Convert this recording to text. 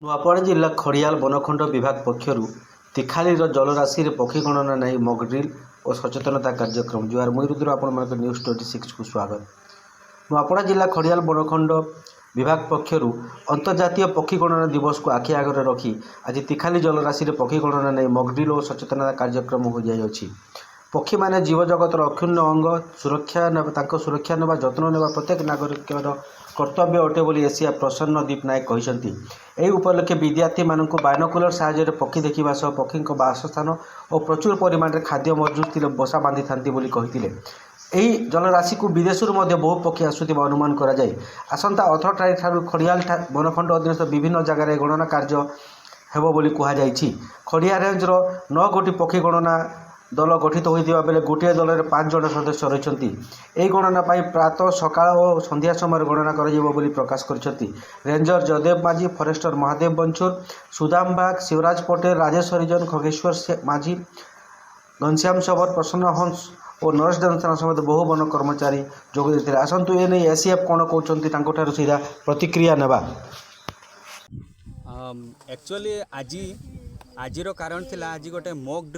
ନୂଆପଡ଼ା ଜିଲ୍ଲା ଖଡ଼ିଆଲ ବନଖଣ୍ଡ ବିଭାଗ ପକ୍ଷରୁ ତିଖାଲିର ଜଳରାଶିରେ ପକ୍ଷୀ ଗଣନା ନେଇ ମକ୍ ଡ୍ରିଲ୍ ଓ ସଚେତନତା କାର୍ଯ୍ୟକ୍ରମ। ଜୁହାର ମୁଇରୁଦ୍ରୁ ଆପଣମାନଙ୍କ ନ୍ୟୁଜ୍ 26କୁ ସ୍ୱାଗତ। ନୂଆପଡ଼ା ଜିଲ୍ଲା ଖଡ଼ିଆଲ ବନଖଣ୍ଡ ବିଭାଗ ପକ୍ଷରୁ ଅନ୍ତର୍ଜାତୀୟ ପକ୍ଷୀ ଗଣନା ଦିବସକୁ ଆଖି ଆଗରେ ରଖି ଆଜି ତିଖାଲି ଜଳରାଶିରେ ପକ୍ଷୀ ଗଣନା ନେଇ ମକ୍ ଡ୍ରିଲ୍ ଓ ସଚେତନତା କାର୍ଯ୍ୟକ୍ରମ ହୋଇଯାଇଅଛି। ପକ୍ଷୀମାନେ ଜୀବଜଗତର ଅକ୍ଷୁଣ୍ଣ ଅଙ୍ଗ, ତାଙ୍କ ସୁରକ୍ଷା ନେବା ଯତ୍ନ ନେବା ପ୍ରତ୍ୟେକ ନାଗରିକର କର୍ତ୍ତବ୍ୟ ଅଟେ ବୋଲି ଏସିଆ ପ୍ରସନ୍ନଦୀପ ନାୟକ କହିଛନ୍ତି। ଏହି ଉପଲକ୍ଷେ ବିଦ୍ୟାର୍ଥୀମାନଙ୍କୁ ବାଇନୋକୁଲର ସାହାଯ୍ୟରେ ପକ୍ଷୀ ଦେଖିବା ସହ ପକ୍ଷୀଙ୍କ ବାସସ୍ଥାନ ଓ ପ୍ରଚୁର ପରିମାଣରେ ଖାଦ୍ୟ ମଜୁଦ ଥିଲେ ବସା ବାନ୍ଧିଥାନ୍ତି ବୋଲି କହିଥିଲେ। ଏହି ଜଳରାଶିକୁ ବିଦେଶରୁ ମଧ୍ୟ ବହୁ ପକ୍ଷୀ ଆସୁଥିବା ଅନୁମାନ କରାଯାଏ। ଆସନ୍ତା 18 ତାରିଖ ଠାରୁ ଖଡ଼ିଆଲ ବନଖଣ୍ଡ ଅଧୀନସ୍ଥ ବିଭିନ୍ନ ଜାଗାରେ ଗଣନା କାର୍ଯ୍ୟ ହେବ ବୋଲି କୁହାଯାଇଛି। ଖଡ଼ିଆଲ ରେଞ୍ଜର 9 ଗୋଟି ପକ୍ଷୀ ଗଣନା ଦଳ ଗଠିତ ହୋଇଥିବା ବେଳେ ଗୋଟିଏ ଦଳରେ 5 ଜଣ ସଦସ୍ୟ ରହିଛନ୍ତି। ଏହି ଗଣନା ପାଇଁ ପ୍ରାତଃ, ସକାଳ ଓ ସନ୍ଧ୍ୟା ସମୟରେ ଗଣନା କରାଯିବ ବୋଲି ପ୍ରକାଶ କରିଛନ୍ତି ରେଞ୍ଜର ଜୟଦେବ ମାଝୀ, ଫରେଷ୍ଟର ମହାଦେବ ବଂଚୁର, ସୁଦାମ ବାଗ, ଶିବରାଜ ପଟେଲ, ରାଜେଶ ହରିଜନ, ଖଗେଶ୍ୱର ମାଝୀ, ଘନଶ୍ୟାମ ଶବର, ପ୍ରସନ୍ନ ହଂସ ଓ ନରେଶ ଦେବସ୍ଥାନ ସମେତ ବହୁ ବନ କର୍ମଚାରୀ ଯୋଗ ଦେଇଥିଲେ। ଆସନ୍ତୁ ଏନେଇ ଏସିଏଫ୍ କ'ଣ କହୁଛନ୍ତି ତାଙ୍କଠାରୁ ସିଧା ପ୍ରତିକ୍ରିୟା ନେବା। एक्चुअली आजिर कारण थिला आज गोटे मॉक ड्रिल